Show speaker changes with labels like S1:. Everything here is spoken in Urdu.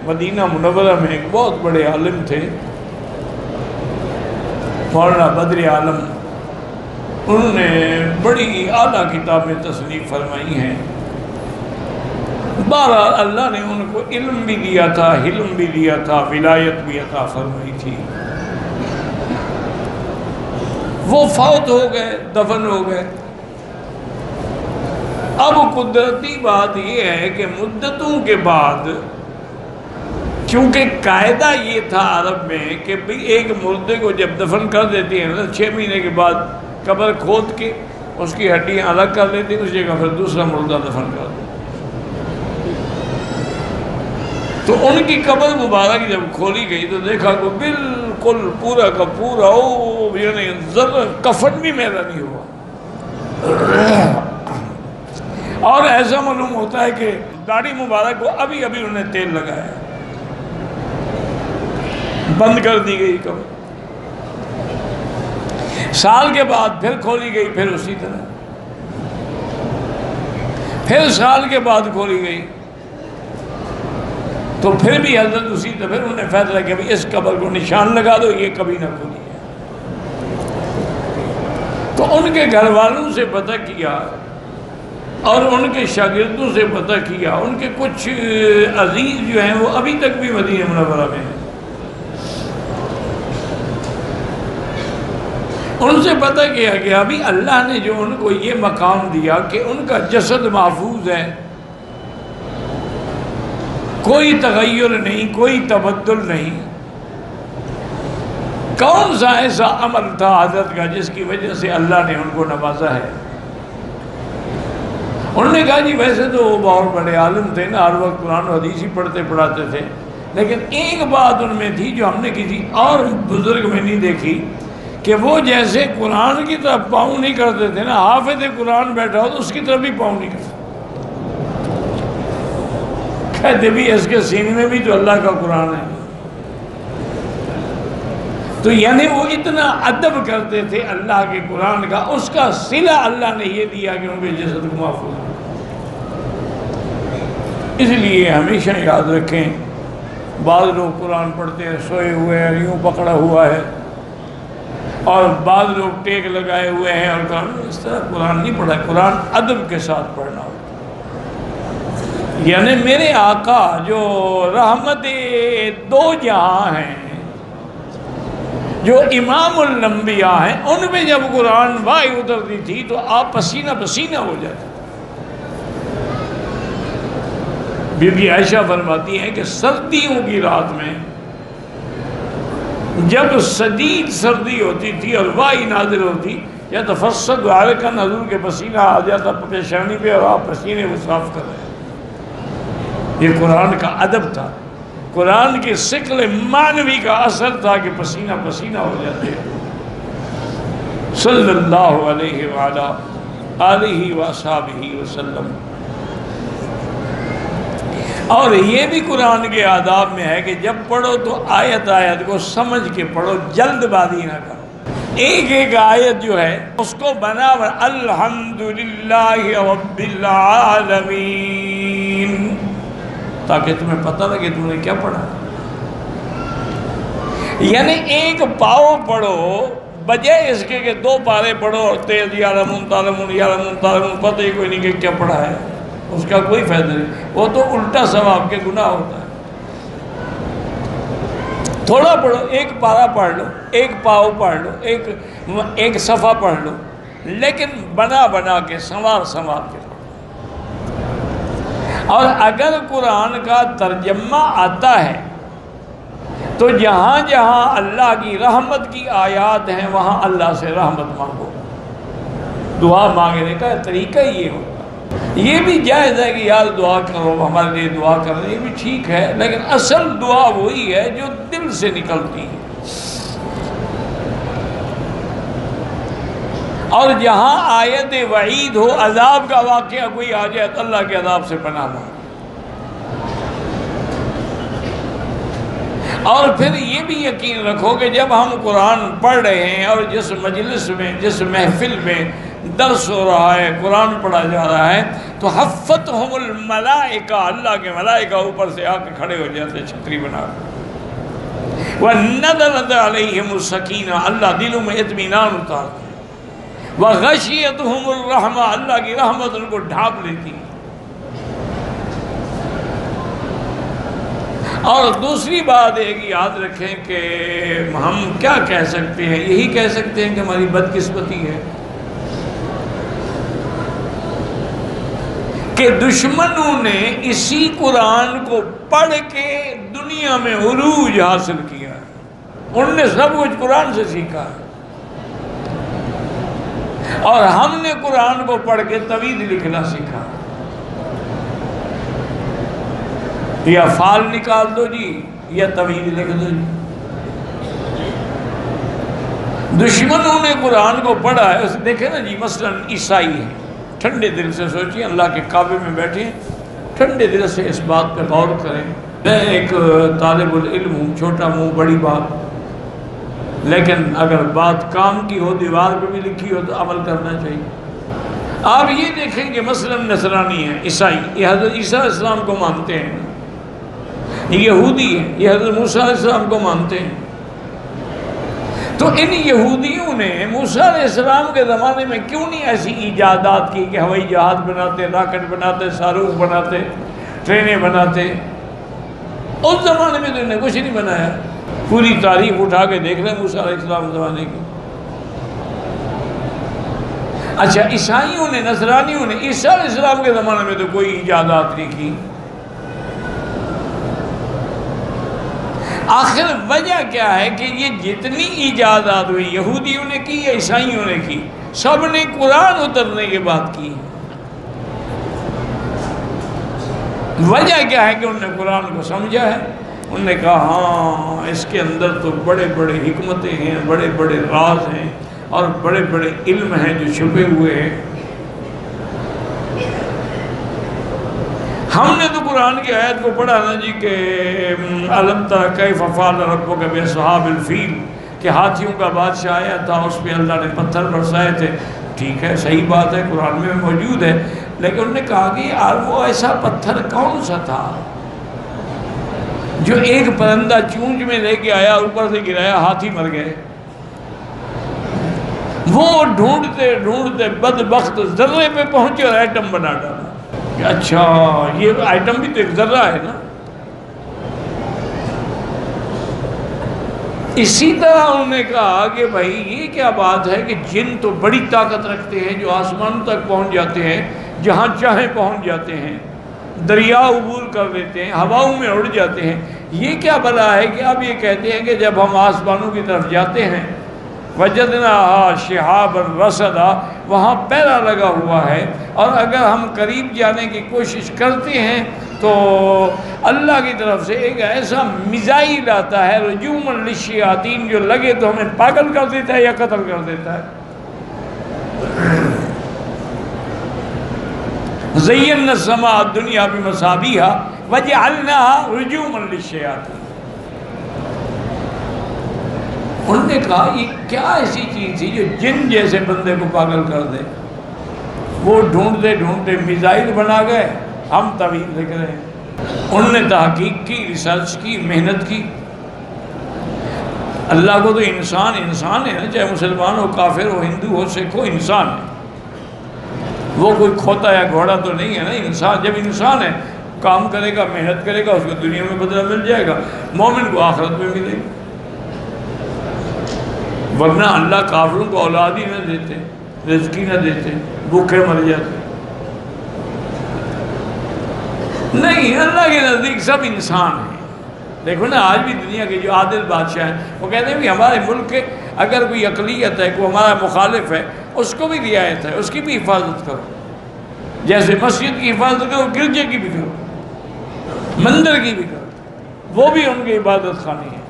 S1: مدینہ منورہ میں ایک بہت بڑے عالم تھے، مولانا بدر عالم. انہوں نے بڑی اعلیٰ کتابیں تصنیف فرمائی ہیں. بہرحال اللہ نے ان کو علم بھی دیا تھا، حلم بھی دیا تھا، ولایت بھی عطا فرمائی تھی. وہ فوت ہو گئے، دفن ہو گئے. اب قدرتی بات یہ ہے کہ مدتوں کے بعد، چونکہ قاعدہ یہ تھا عرب میں کہ بھی ایک مردے کو جب دفن کر دیتے ہیں نا 6 مہینے کے بعد قبر کھود کے اس کی ہڈیاں الگ کر لیتے ہیں، اس جگہ پھر دوسرا مردہ دفن کر دیتے. تو ان کی قبر مبارک جب کھولی گئی تو دیکھا کہ بالکل پورا کا پورا یعنی ذرا کفن بھی میرا نہیں ہوا. اور ایسا معلوم ہوتا ہے کہ داڑھی مبارک کو ابھی انہوں نے تیل لگایا، بند کر دی گئی قبر. سال کے بعد پھر کھولی گئی، پھر اسی طرح. پھر سال کے بعد کھولی گئی تو پھر بھی حضرت اسی طرح. پھر انہوں نے فیصلہ کیا کہ اس قبر کو نشان لگا دو، یہ کبھی نہ کھولی ہے. تو ان کے گھر والوں سے پتہ کیا اور ان کے شاگردوں سے پتہ کیا. ان کے کچھ عزیز جو ہیں وہ ابھی تک بھی مدینہ منورہ میں ہیں. ان سے پتہ کیا کہ ابھی اللہ نے جو ان کو یہ مقام دیا کہ ان کا جسد محفوظ ہے، کوئی تغیر نہیں، کوئی تبدل نہیں. کون سا ایسا عمل تھا حضرت کا جس کی وجہ سے اللہ نے ان کو نوازا ہے؟ انہوں نے کہا جی ویسے تو وہ بہت بڑے عالم تھے نا، ہر وقت قرآن و حدیث ہی پڑھتے پڑھاتے تھے، لیکن ایک بات ان میں تھی جو ہم نے کسی اور بزرگ میں نہیں دیکھی کہ وہ جیسے قرآن کی طرف پاؤں نہیں کرتے تھے نا، حافظ قرآن بیٹھا ہو تو اس کی طرف بھی پاؤں نہیں کرتے. کہتے بھی اس کے سینے میں بھی تو اللہ کا قرآن ہے. تو یعنی وہ اتنا ادب کرتے تھے اللہ کے قرآن کا، اس کا صلہ اللہ نے یہ دیا کہ ان کے جسد کو محفوظ. اس لیے ہمیشہ یاد رکھیں، بعض لوگ قرآن پڑھتے ہیں سوئے ہوئے ہیں، یوں پکڑا ہوا ہے، اور بعض لوگ ٹیک لگائے ہوئے ہیں اور قرآن اس طرح قرآن نہیں پڑھا. قرآن ادب کے ساتھ پڑھنا ہوتا. یعنی میرے آقا جو رحمت دو جہاں ہیں، جو امام الانبیاء ہیں، ان میں جب قرآن وحی اترتی تھی تو آپ پسینہ پسینہ ہو جاتے. بی بی عائشہ فرماتی ہیں کہ سردیوں کی رات میں جب شدید سردی ہوتی تھی اور وحی نازل ہوتی، یا تفسد عرقاً، حضور کے پسینہ آ جاتا پیشانی پہ اور آپ پسینے کو صاف کر رہے ہیں. یہ قرآن کا ادب تھا، قرآن کی شکل معنوی کا اثر تھا کہ پسینہ پسینہ ہو جاتے ہیں. صلی اللہ علیہ وآلہ آلہ وصحبہ وسلم. اور یہ بھی قرآن کے آداب میں ہے کہ جب پڑھو تو آیت آیت کو سمجھ کے پڑھو، جلد بازی نہ کرو. ایک ایک آیت جو ہے اس کو بنابر الحمدللہ رب العالمین، تاکہ تمہیں پتہ لگے تم نے کیا پڑھا. یعنی ایک پاؤ پڑھو بجائے اس کے کہ 2 پارے پڑھو اور تیز یعلمون تعلمون یعلمون تعلمون، پتہ ہی کوئی نہیں کہ کیا پڑھا ہے. اس کا کوئی فائدہ نہیں، وہ تو الٹا ثواب کے گناہ ہوتا ہے. تھوڑا پڑھو، ایک پارا پڑھ لو، ایک پاؤ پڑھ لو، ایک صفحہ پڑھ لو، لیکن بنا بنا کے سنوار سنوار کے. اور اگر قرآن کا ترجمہ آتا ہے تو جہاں جہاں اللہ کی رحمت کی آیات ہیں وہاں اللہ سے رحمت مانگو. دعا مانگنے کا طریقہ یہ ہوگا. یہ بھی جائز ہے کہ یار دعا کرو، ہمارے لیے دعا کرو، یہ بھی ٹھیک ہے، لیکن اصل دعا وہی ہے جو دل سے نکلتی ہے. اور جہاں آیت وعید ہو، عذاب کا واقعہ کوئی آ جائے تو اللہ کے عذاب سے پناہ مانگو. اور پھر یہ بھی یقین رکھو کہ جب ہم قرآن پڑھ رہے ہیں اور جس مجلس میں، جس محفل میں درس ہو رہا ہے، قرآن پڑھا جا رہا ہے، تو حفتہم الملائکہ، اللہ کے ملائکہ اوپر سے آ کے کھڑے ہو جاتے چھتری بنا کر، وَنَزَلَتْ عَلَيْهِمُ السَّکِینَہ، اللہ دلوں میں اطمینان اتارتے، وَغَشِیَتْهُمُ الرَّحْمَہ، اللہ کی رحمت ان کو ڈھانپ لیتی۔ اور دوسری بات ایک یاد رکھیں کہ ہم کیا کہہ سکتے ہیں، یہی کہہ سکتے ہیں کہ ہماری بدقسمتی ہے کہ دشمنوں نے اسی قرآن کو پڑھ کے دنیا میں عروج حاصل کیا ہے، انہوں نے سب کچھ قرآن سے سیکھا ہے، اور ہم نے قرآن کو پڑھ کے طویل لکھنا سیکھا۔ یا فال نکال دو جی، یا طویل لکھ دو جی۔ دشمنوں نے قرآن کو پڑھا ہے، اسے دیکھیں نا جی، مثلا عیسائی ہے، ٹھنڈے دل سے سوچیں، اللہ کے کعبے میں بیٹھیں، ٹھنڈے دل سے اس بات پہ غور کریں۔ میں ایک طالب العلم ہوں، چھوٹا منہ بڑی بات، لیکن اگر بات کام کی ہو، دیوار پہ بھی لکھی ہو تو عمل کرنا چاہیے۔ آپ یہ دیکھیں کہ مثلا نصرانی ہے، عیسائی، یہ حضرت عیسیٰ علیہ السلام کو مانتے ہیں، یہ یہودی ہیں، یہ حضرت موسیٰ علیہ السلام کو مانتے ہیں۔ تو ان یہودیوں نے موسیٰ علیہ السلام کے زمانے میں کیوں نہیں ایسی ایجادات کی کہ ہوائی جہاز بناتے، راکٹ بناتے، صاروخ بناتے، ٹرینیں بناتے؟ اس زمانے میں تو انہوں نے کچھ نہیں بنایا۔ پوری تاریخ اٹھا کے دیکھ لیں موسیٰ علیہ السلام زمانے کی۔ اچھا، عیسائیوں نے، نصرانیوں نے عیسیٰ علیہ السلام کے زمانے میں تو کوئی ایجادات نہیں کی۔ آخر وجہ کیا ہے کہ یہ جتنی ایجادات ہوئی یہودیوں نے کی یا عیسائیوں نے کی، سب نے قرآن اترنے کے بعد کی۔ وجہ کیا ہے کہ انہوں نے قرآن کو سمجھا ہے، انہوں نے کہا ہاں اس کے اندر تو بڑے بڑے حکمتیں ہیں، بڑے بڑے راز ہیں، اور بڑے بڑے علم ہیں جو چھپے ہوئے ہیں۔ ہم نے تو قرآن کی آیت کو پڑھا نا جی کہ الم تر کیف فعل ربک باصحاب الفیل، کہ ہاتھیوں کا بادشاہ آیا تھا، اس پہ اللہ نے پتھر برسائے تھے۔ ٹھیک ہے، صحیح بات ہے، قرآن میں موجود ہے، لیکن انہوں نے کہا کہ یار وہ ایسا پتھر کون سا تھا جو ایک پرندہ چونچ میں لے کے آیا، اوپر سے گرایا، ہاتھی مر گئے۔ وہ ڈھونڈتے ڈھونڈتے بدبخت ذرے پہ پہنچے اور ایٹم بنا ڈالا۔ اچھا، یہ آئٹم بھی تو ایک ذرہ ہے نا۔ اسی طرح انہوں نے کہا کہ بھائی یہ کیا بات ہے کہ جن تو بڑی طاقت رکھتے ہیں، جو آسمانوں تک پہنچ جاتے ہیں، جہاں چاہیں پہنچ جاتے ہیں، دریا عبور کر لیتے ہیں، ہواؤں میں اڑ جاتے ہیں، یہ کیا بلا ہے کہ اب یہ کہتے ہیں کہ جب ہم آسمانوں کی طرف جاتے ہیں وجدناہا شہابا رصدا، وہاں پیرا لگا ہوا ہے، اور اگر ہم قریب جانے کی کوشش کرتے ہیں تو اللہ کی طرف سے ایک ایسا میزائل آتا ہے رجوما للشیاطین، جو لگے تو ہمیں پاگل کر دیتا ہے یا قتل کر دیتا ہے۔ زینا السماء الدنیا بمصابیح وجعلناها رجوما للشیاطین۔ انہوں نے کہا یہ کیا ایسی چیز تھی جو جن جیسے بندے کو پاگل کر دے؟ وہ ڈھونڈتے ڈھونڈتے میزائل بنا گئے، ہم طویل لکھ رہے ہیں۔ انہوں نے تحقیق کی، ریسرچ کی، محنت کی۔ اللہ کو تو انسان انسان ہے نا، چاہے مسلمان ہو، کافر ہو، ہندو ہو، سکھ ہو، انسان ہے۔ وہ کوئی کھوتا یا گھوڑا تو نہیں ہے نا، انسان جب انسان ہے کام کرے گا، محنت کرے گا، اس کو دنیا میں بدلہ مل جائے گا، مومن کو آخرت میں ملے گا۔ ورنہ اللہ کافروں کو اولاد ہی نہ دیتے، رزق ہی نہ دیتے، بھوکے مر جاتے۔ نہیں، اللہ کے نزدیک سب انسان ہیں۔ دیکھو نا، آج بھی دنیا کے جو عادل بادشاہ ہیں وہ کہتے ہیں کہ ہمارے ملک کے اگر کوئی اقلیت ہے، کوئی ہمارا مخالف ہے، اس کو بھی رعایت ہے، اس کی بھی حفاظت کرو، جیسے مسجد کی حفاظت کرو، گرجے کی بھی کرو، مندر کی بھی کرو، وہ بھی ان کی عبادت خانے ہیں۔